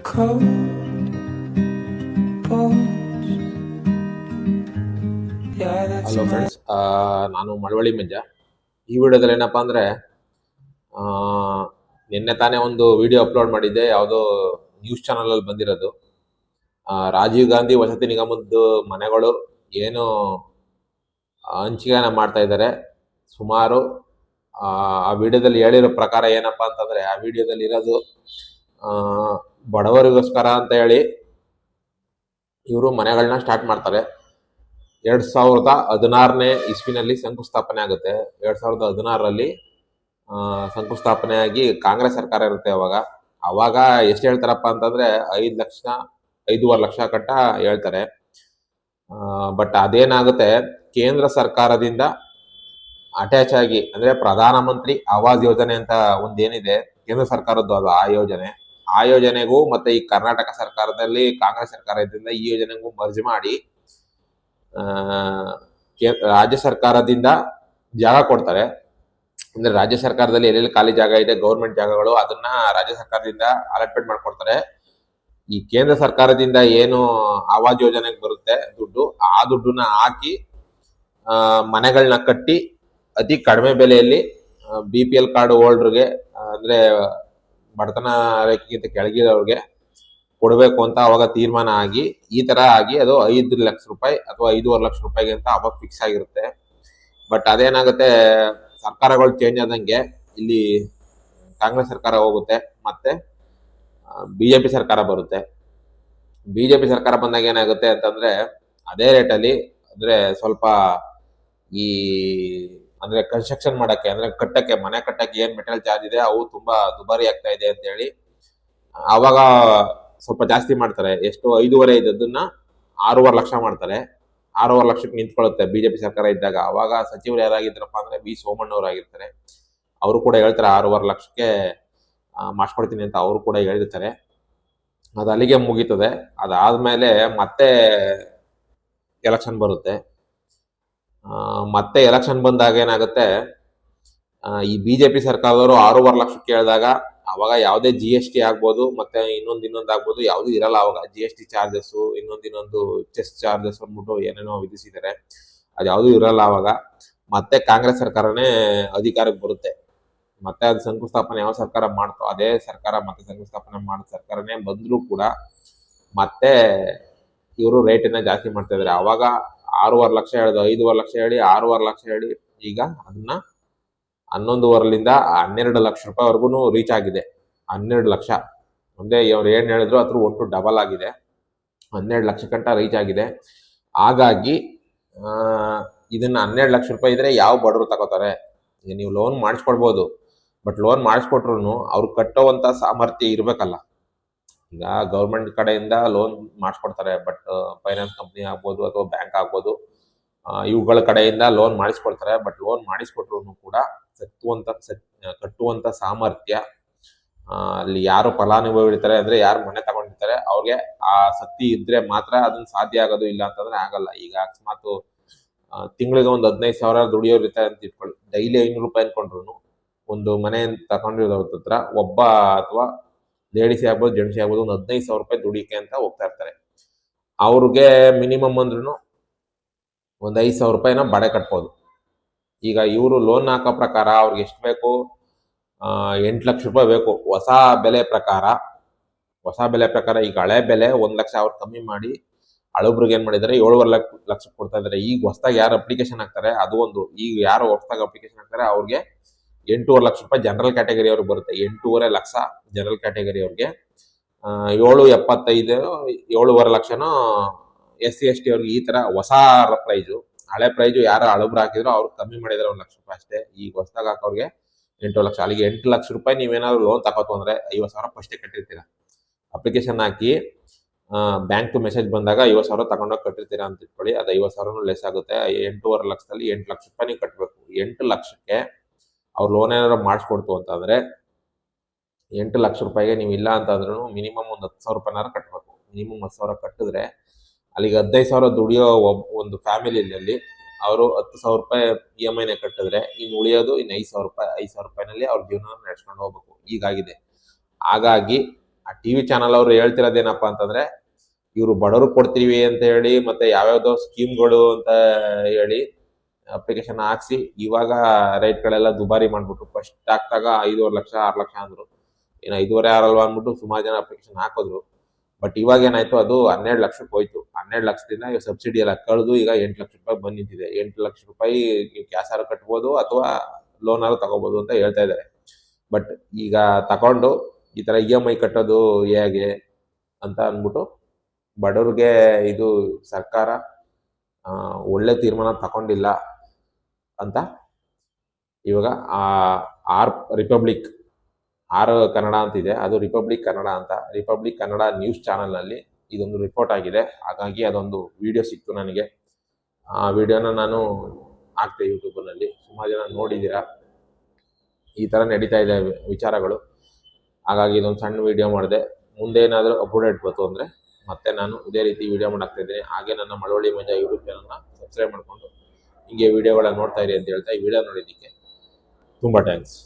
cold balls. Yeah, that's hello my friends, ನಾನು ಮಳವಳ್ಳಿ ಮಂಜ. ಈ ವಿಡಿಯೋದಲ್ಲಿ ಏನಪ್ಪಾ ಅಂದರೆ, ನಿನ್ನೆ ತಾನೇ ಒಂದು ವಿಡಿಯೋ ಅಪ್ಲೋಡ್ ಮಾಡಿದ್ದೆ, ಯಾವುದೋ ನ್ಯೂಸ್ ಚಾನಲಲ್ಲಿ ಬಂದಿರೋದು. ರಾಜೀವ್ ಗಾಂಧಿ ವಸತಿ ನಿಗಮದ ಮನೆಗಳು ಏನು ಹಂಚಿಕೆನ ಮಾಡ್ತಾ ಇದ್ದಾರೆ. ಸುಮಾರು ಆ ವಿಡಿಯೋದಲ್ಲಿ ಹೇಳಿರೋ ಪ್ರಕಾರ ಏನಪ್ಪ ಅಂತಂದರೆ, ಆ ವಿಡಿಯೋದಲ್ಲಿ ಇರೋದು ಬಡವರಿಗೋಸ್ಕರ ಅಂತ ಹೇಳಿ ಇವರು ಮನೆಗಳನ್ನ ಸ್ಟಾರ್ಟ್ ಮಾಡ್ತಾರೆ. 2016ನೇ ಇಸ್ವಿನಲ್ಲಿ ಶಂಕುಸ್ಥಾಪನೆ ಆಗುತ್ತೆ. 2016ರಲ್ಲಿ ಶಂಕುಸ್ಥಾಪನೆಯಾಗಿ ಕಾಂಗ್ರೆಸ್ ಸರ್ಕಾರ ಇರುತ್ತೆ. ಅವಾಗ ಎಷ್ಟು ಹೇಳ್ತಾರಪ್ಪ ಅಂತಂದ್ರೆ 5,5,5,5 ಲಕ್ಷ ಕಟ್ಟ ಹೇಳ್ತಾರೆ. ಬಟ್ ಅದೇನಾಗುತ್ತೆ, ಕೇಂದ್ರ ಸರ್ಕಾರದಿಂದ ಅಟ್ಯಾಚ್ ಆಗಿ, ಅಂದ್ರೆ ಪ್ರಧಾನಮಂತ್ರಿ ಆವಾಸ್ ಯೋಜನೆ ಅಂತ ಒಂದೇನಿದೆ ಕೇಂದ್ರ ಸರ್ಕಾರದ್ದು, ಅದು ಆ ಯೋಜನೆಗೂ ಮತ್ತೆ ಈ ಕರ್ನಾಟಕ ಸರ್ಕಾರದಲ್ಲಿ ಕಾಂಗ್ರೆಸ್ ಸರ್ಕಾರ ಇದ್ರಿಂದ ಈ ಯೋಜನೆಗೂ ಮರ್ಜ್ ಮಾಡಿ ರಾಜ್ಯ ಸರ್ಕಾರದಿಂದ ಜಾಗ ಕೊಡ್ತಾರೆ. ಅಂದ್ರೆ ರಾಜ್ಯ ಸರ್ಕಾರದಲ್ಲಿ ಎಲ್ಲೆಲ್ಲಿ ಖಾಲಿ ಜಾಗ ಇದೆ, ಗೌರ್ಮೆಂಟ್ ಜಾಗಗಳು, ಅದನ್ನ ರಾಜ್ಯ ಸರ್ಕಾರದಿಂದ ಅಲಾಟ್ಮೆಂಟ್ ಮಾಡ್ಕೊಡ್ತಾರೆ. ಈ ಕೇಂದ್ರ ಸರ್ಕಾರದಿಂದ ಏನು ಆವಾಸ್ ಯೋಜನೆಗೆ ಬರುತ್ತೆ ದುಡ್ಡು, ಆ ದುಡ್ಡನ್ನ ಹಾಕಿ ಮನೆಗಳನ್ನ ಕಟ್ಟಿ ಅತಿ ಕಡಿಮೆ ಬೆಲೆಯಲ್ಲಿ BPL ಕಾರ್ಡ್ ಹೋಲ್ಡರ್ಗೆ, ಅಂದ್ರೆ ಬಡತನ ರೇಖೆಗಿಂತ ಕೆಳಗಿರೋರಿಗೆ ಕೊಡಬೇಕು ಅಂತ ಅವಾಗ ತೀರ್ಮಾನ ಆಗಿ, ಈ ತರ ಆಗಿ ಅದು 5 ಲಕ್ಷ ರೂಪಾಯಿ ಅಥವಾ 5.5 ಲಕ್ಷ ರೂಪಾಯಿಗೆ ಅಂತ ಅವಾಗ ಫಿಕ್ಸ್ ಆಗಿರುತ್ತೆ. ಬಟ್ ಅದೇನಾಗುತ್ತೆ, ಸರ್ಕಾರಗಳು ಚೇಂಜ್ ಆದಂಗೆ ಇಲ್ಲಿ ಕಾಂಗ್ರೆಸ್ ಸರ್ಕಾರ ಹೋಗುತ್ತೆ, ಮತ್ತೆ BJP ಸರ್ಕಾರ ಬರುತ್ತೆ. BJP ಸರ್ಕಾರ ಬಂದಾಗ ಏನಾಗುತ್ತೆ ಅಂತಂದ್ರೆ, ಅದೇ ರೇಟಲ್ಲಿ, ಅಂದ್ರೆ ಸ್ವಲ್ಪ ಈ ಅಂದ್ರೆ ಕನ್ಸ್ಟ್ರಕ್ಷನ್ ಮಾಡಕ್ಕೆ, ಅಂದ್ರೆ ಮನೆ ಕಟ್ಟಕ್ಕೆ ಏನ್ ಮೆಟೀರಿಯಲ್ ಚಾರ್ಜ್ ಇದೆ ಅವು ತುಂಬಾ ದುಬಾರಿ ಆಗ್ತಾ ಇದೆ ಅಂತ ಹೇಳಿ ಅವಾಗ ಸ್ವಲ್ಪ ಜಾಸ್ತಿ ಮಾಡ್ತಾರೆ. ಎಷ್ಟು 5.5 ಇದ್ದದನ್ನ 6.5 ಲಕ್ಷ ಮಾಡ್ತಾರೆ. 6.5 ಲಕ್ಷಕ್ಕೆ ನಿಂತ್ಕೊಳ್ಳುತ್ತೆ BJP ಸರ್ಕಾರ ಇದ್ದಾಗ. ಅವಾಗ ಸಚಿವರು ಯಾರಾಗಿದ್ರಪ್ಪ ಅಂದ್ರೆ ವಿ ಸೋಮಣ್ಣವರಾಗಿರ್ತಾರೆ. ಅವರು ಕೂಡ ಹೇಳ್ತಾರೆ 6.5 ಲಕ್ಷಕ್ಕೆ ಮಾಡಿಸ್ಕೊಡ್ತೀನಿ ಅಂತ ಅವರು ಕೂಡ ಹೇಳಿರ್ತಾರೆ. ಅದು ಅಲ್ಲಿಗೆ ಮುಗೀತದೆ. ಅದಾದ್ಮೇಲೆ ಮತ್ತೆ ಎಲೆಕ್ಷನ್ ಬರುತ್ತೆ. ಮತ್ತೆ ಎಲೆಕ್ಷನ್ ಬಂದಾಗ ಏನಾಗುತ್ತೆ, ಈ BJP ಸರ್ಕಾರದವರು 6.5 ಲಕ್ಷ ಕೇಳಿದಾಗ ಅವಾಗ ಯಾವುದೇ GST ಆಗ್ಬೋದು, ಮತ್ತೆ ಇನ್ನೊಂದು ಆಗ್ಬೋದು, ಯಾವ್ದು ಇರಲ್ಲ. ಅವಾಗ GST ಚಾರ್ಜಸ್, ಇನ್ನೊಂದು ಚೆಸ್ ಚಾರ್ಜಸ್ ಅಂದ್ಬಿಟ್ಟು ಏನೇನೋ ವಿಧಿಸಿದ್ದಾರೆ, ಅದ್ಯಾವುದೂ ಇರಲ್ಲ. ಅವಾಗ ಮತ್ತೆ ಕಾಂಗ್ರೆಸ್ ಸರ್ಕಾರನೇ ಅಧಿಕಾರಕ್ಕೆ ಬರುತ್ತೆ. ಮತ್ತೆ ಅದು ಶಂಕುಸ್ಥಾಪನೆ ಯಾವ ಸರ್ಕಾರ ಮಾಡ್ತೋ ಅದೇ ಸರ್ಕಾರ ಮತ್ತೆ ಶಂಕುಸ್ಥಾಪನೆ ಮಾಡೋ ಸರ್ಕಾರನೇ ಬಂದ್ರೂ ಕೂಡ ಮತ್ತೆ ಇವರು ರೇಟನ್ನ ಜಾಸ್ತಿ ಮಾಡ್ತಾ ಇದ್ದಾರೆ. ಅವಾಗ 6.5 ಲಕ್ಷ ಹೇಳಿದ್ರು, 5.5 ಲಕ್ಷ ಹೇಳಿ 6.5 ಲಕ್ಷ ಹೇಳಿ ಈಗ ಅದನ್ನ 11.5ರಿಂದ 12 ಲಕ್ಷ ರೂಪಾಯಿವರೆಗೂ ರೀಚ್ ಆಗಿದೆ. 12 ಲಕ್ಷ ಅಂದ್ರೆ ಇವ್ರು ಏನ್ ಹೇಳಿದ್ರು ಅದ್ರ ಒಟ್ಟು ಡಬಲ್ ಆಗಿದೆ. 12 ಲಕ್ಷ ಗಂಟ ರೀಚ್ ಆಗಿದೆ. ಹಾಗಾಗಿ ಇದನ್ನ 12 ಲಕ್ಷ ರೂಪಾಯಿ ಇದ್ರೆ ಯಾವ ಬಡವರು ತಗೋತಾರೆ? ಈಗ ನೀವು ಲೋನ್ ಮಾಡಿಸ್ಕೊಡ್ಬೋದು, ಬಟ್ ಲೋನ್ ಮಾಡಿಸ್ಕೊಟ್ರು ಅವ್ರು ಕಟ್ಟೋವಂತ ಸಾಮರ್ಥ್ಯ ಇರ್ಬೇಕಲ್ಲ. ಈಗ ಗೌರ್ಮೆಂಟ್ ಕಡೆಯಿಂದ ಲೋನ್ ಮಾಡಿಸ್ಕೊಡ್ತಾರೆ, ಬಟ್ ಫೈನಾನ್ಸ್ ಕಂಪ್ನಿ ಆಗ್ಬೋದು ಅಥವಾ ಬ್ಯಾಂಕ್ ಆಗ್ಬೋದು, ಇವುಗಳ ಕಡೆಯಿಂದ ಲೋನ್ ಮಾಡಿಸ್ಕೊಡ್ತಾರೆ. ಬಟ್ ಲೋನ್ ಮಾಡಿಸ್ಕೊಟ್ರು ಕೂಡ ಕಟ್ಟುವಂತ ಸಾಮರ್ಥ್ಯ ಅಲ್ಲಿ ಯಾರು ಫಲಾನುಭವಿ ಇರ್ತಾರೆ, ಅಂದ್ರೆ ಯಾರು ಮನೆ ತಗೊಂಡಿರ್ತಾರೆ ಅವ್ರಿಗೆ ಆ ಶಕ್ತಿ ಇದ್ರೆ ಮಾತ್ರ ಅದನ್ನ ಸಾಧ್ಯ ಆಗೋದು. ಇಲ್ಲ ಅಂತಂದ್ರೆ ಆಗಲ್ಲ. ಈಗ ಅಕಸ್ಮಾತ್ ತಿಂಗಳಿಗೆ ಒಂದು 15,000 ದುಡಿಯೋರು ಇರ್ತಾರೆ ಅಂತ ಇಟ್ಕೊಳ್ಳಿ. ಡೈಲಿ 500 ರೂಪಾಯಿ ಅನ್ಕೊಂಡ್ರು ಒಂದು ಮನೆ ತಗೊಂಡಿರೋ ಹತ್ರ ಒಬ್ಬ ಅಥವಾ ಲೇಡೀಸ್ ಆಗ್ಬೋದು ಜೆಂಟ್ಸ್ ಆಗ್ಬೋದು ಒಂದು 15,000 ರೂಪಾಯಿ ದುಡಿಕೆ ಅಂತ ಹೋಗ್ತಾ ಇರ್ತಾರೆ. ಅವ್ರಿಗೆ ಮಿನಿಮಮ್ ಅಂದ್ರೂ ಒಂದು 5,000 ರೂಪಾಯಿನ ಬಡೆ ಕಟ್ಬೋದು. ಈಗ ಇವರು ಲೋನ್ ಹಾಕೋ ಪ್ರಕಾರ ಅವ್ರಿಗೆ ಎಷ್ಟು ಬೇಕು, 8 ಲಕ್ಷ ರೂಪಾಯಿ ಬೇಕು ಹೊಸ ಬೆಲೆ ಪ್ರಕಾರ. ಈಗ ಹಳೆ ಬೆಲೆ 1 ಲಕ್ಷ ಅವ್ರು ಕಮ್ಮಿ ಮಾಡಿ ಹಳಬ್ರಿಗೆ ಏನ್ ಮಾಡಿದ್ದಾರೆ 7.5 ಲಕ್ಷ ಕೊಡ್ತಾ ಇದ್ದಾರೆ. ಈಗ ಹೊಸದಾಗಿ ಯಾರು ಅಪ್ಲಿಕೇಶನ್ ಹಾಕ್ತಾರೆ ಅದು ಒಂದು, ಈಗ ಯಾರು ಹೊಸದಾಗಿ ಅಪ್ಲಿಕೇಶನ್ ಹಾಕ್ತಾರೆ ಅವ್ರಿಗೆ 8.5 ಲಕ್ಷ ರೂಪಾಯಿ ಜನರಲ್ ಕ್ಯಾಟಗರಿ ಅವ್ರಿಗೆ ಬರುತ್ತೆ. 8.5 ಲಕ್ಷ ಜನರಲ್ ಕ್ಯಾಟಗರಿ ಅವ್ರಿಗೆ, 7.75 7.5 ಲಕ್ಷನೋ SC/ST ಅವ್ರಿಗೆ. ಈ ತರ ಹೊಸ ಪ್ರೈಜು. ಹಳೆ ಪ್ರೈಜು ಯಾರು ಹಳಬ್ರು ಹಾಕಿದ್ರು ಅವ್ರಿಗೆ ಕಮ್ಮಿ ಮಾಡಿದ್ರೆ 1 ಲಕ್ಷ ರೂಪಾಯಿ ಅಷ್ಟೇ. ಈಗ ಹೊಸದಾಗ ಹಾಕೋರ್ಗೆ 8 ಲಕ್ಷ. ಅಲ್ಲಿಗೆ 8 ಲಕ್ಷ ರೂಪಾಯಿ ನೀವೇನಾದ್ರು ಲೋನ್ ತಗೋತು ಅಂದ್ರೆ 50,000 ಫಸ್ಟೇ ಕಟ್ಟಿರ್ತೀರಾ. ಅಪ್ಲಿಕೇಶನ್ ಹಾಕಿ ಬ್ಯಾಂಕ್ ಮೆಸೇಜ್ ಬಂದಾಗ 50,000 ತಗೊಂಡೋಗಿ ಕಟ್ಟಿರ್ತೀರಾ ಅಂತ ಇಟ್ಕೊಳ್ಳಿ. ಅದು 50,000 ಲೆಸ್ ಆಗುತ್ತೆ. 8.5 ಲಕ್ಷದಲ್ಲಿ 8 ಲಕ್ಷ ರೂಪಾಯಿ ನೀವು ಕಟ್ಟಬೇಕು. 8 ಲಕ್ಷಕ್ಕೆ ಅವ್ರು ಲೋನ್ ಏನಾದ್ರು ಮಾಡಿಸ್ಕೊಡ್ತು ಅಂತಂದ್ರೆ 8 ಲಕ್ಷ ರೂಪಾಯಿಗೆ ನೀವು ಇಲ್ಲ ಅಂತಂದ್ರೂ ಮಿನಿಮಮ್ ಒಂದು 10,000 ರೂಪಾಯಿನಾರು ಕಟ್ಟಬೇಕು. ಮಿನಿಮಮ್ 10,000 ಕಟ್ಟಿದ್ರೆ ಅಲ್ಲಿಗೆ 15,000 ದುಡಿಯೋ ಒಂದು ಫ್ಯಾಮಿಲಿಯಲ್ಲಿ ಅವರು 10,000 ರೂಪಾಯಿ EMI ಕಟ್ಟಿದ್ರೆ ಇನ್ನು ಉಳಿಯೋದು ಇನ್ನು 5,000 ರೂಪಾಯಿ. 5,000 ರೂಪಾಯಿನಲ್ಲಿ ಅವ್ರ ಜೀವನ ನಡೆಸ್ಕೊಂಡು ಹೋಗ್ಬೇಕು. ಹೀಗಾಗಿದೆ. ಹಾಗಾಗಿ ಆ ಟಿವಿ ಚಾನಲ್ ಅವರು ಹೇಳ್ತಿರೋದೇನಪ್ಪಾ ಅಂತಂದ್ರೆ ಇವರು ಬಡವರು ಕೊಡ್ತೀವಿ ಅಂತ ಹೇಳಿ ಮತ್ತೆ ಯಾವ್ಯಾವ್ದೋ ಸ್ಕೀಮ್ಗಳು ಅಂತ ಹೇಳಿ ಅಪ್ಲಿಕೇಶನ್ ಹಾಕ್ಸಿ ಇವಾಗ ರೇಟ್ಗಳೆಲ್ಲ ದುಬಾರಿ ಮಾಡ್ಬಿಟ್ಟು ಫಸ್ಟ್ ಹಾಕ್ದಾಗ 5.5 ಲಕ್ಷ 6 ಲಕ್ಷ ಅಂದ್ರು. ಇನ್ನು 5.5 6 ಅಂದ್ಬಿಟ್ಟು ಸುಮಾರು ಜನ ಅಪ್ಲಿಕೇಶನ್ ಹಾಕಿದ್ರು. ಬಟ್ ಇವಾಗ ಏನಾಯ್ತು, ಅದು 12 ಲಕ್ಷಕ್ಕೆ ಹೋಯ್ತು. 12 ಲಕ್ಷದಿಂದ ಇವಾಗ ಸಬ್ಸಿಡಿ ಎಲ್ಲ ಕಳೆದು ಈಗ 8 ಲಕ್ಷ ರೂಪಾಯಿ ಬಂದ್ ನಿಂತಿದೆ. 8 ಲಕ್ಷ ರೂಪಾಯಿ ನೀವು ಕ್ಯಾಶ್ ಆರು ಕಟ್ಬೋದು ಅಥವಾ ಲೋನ್ ಆರು ತಗೋಬಹುದು ಅಂತ ಹೇಳ್ತಾ ಇದ್ದಾರೆ. ಬಟ್ ಈಗ ತಗೊಂಡು ಈ ತರ EMI ಕಟ್ಟೋದು ಹೇಗೆ ಅಂತ ಅಂದ್ಬಿಟ್ಟು ಬಡವ್ರಿಗೆ ಇದು ಸರ್ಕಾರ ಒಳ್ಳೆ ತೀರ್ಮಾನ ತಗೊಂಡಿಲ್ಲ ಅಂತ ಇವಾಗ ರಿಪಬ್ಲಿಕ್ ಕನ್ನಡ ಅಂತಿದೆ, ಅದು ರಿಪಬ್ಲಿಕ್ ಕನ್ನಡ ಅಂತ, ರಿಪಬ್ಲಿಕ್ ಕನ್ನಡ ನ್ಯೂಸ್ ಚಾನಲ್ನಲ್ಲಿ ಇದೊಂದು ರಿಪೋರ್ಟ್ ಆಗಿದೆ. ಹಾಗಾಗಿ ಅದೊಂದು ವಿಡಿಯೋ ಸಿಕ್ತು ನನಗೆ. ಆ ವಿಡಿಯೋನ ನಾನು ಹಾಕ್ತೆ ಯೂಟ್ಯೂಬ್ನಲ್ಲಿ. ಸುಮಾರು ಜನ ನೋಡಿದ್ದೀರಾ. ಈ ಥರ ನಡೀತಾ ಇದೆ ವಿಚಾರಗಳು. ಹಾಗಾಗಿ ಇದೊಂದು ಸಣ್ಣ ವಿಡಿಯೋ ಮಾಡಿದೆ. ಮುಂದೆ ಏನಾದರೂ ಅಪ್ಡೇಟ್ ಬಂತು ಅಂದರೆ ಮತ್ತೆ ನಾನು ಇದೇ ರೀತಿ ವಿಡಿಯೋ ಮಾಡಾಕ್ತಾ ಇದ್ದೀನಿ. ಹಾಗೆ ನನ್ನ ಮಳವಳ್ಳಿ ಮಂಜ ಯೂಟ್ಯೂಬ್ ಚಾನಲ್ನ ಸಬ್ಸ್ಕ್ರೈಬ್ ಮಾಡಿಕೊಂಡು ಹಿಂಗೆ ವಿಡಿಯೋಗಳನ್ನ ನೋಡ್ತಾ ಇರಿ ಅಂತ ಹೇಳ್ತಾ ಈ ವಿಡಿಯೋ ನೋಡಿದ್ದಕ್ಕೆ ತುಂಬ ಥ್ಯಾಂಕ್ಸ್.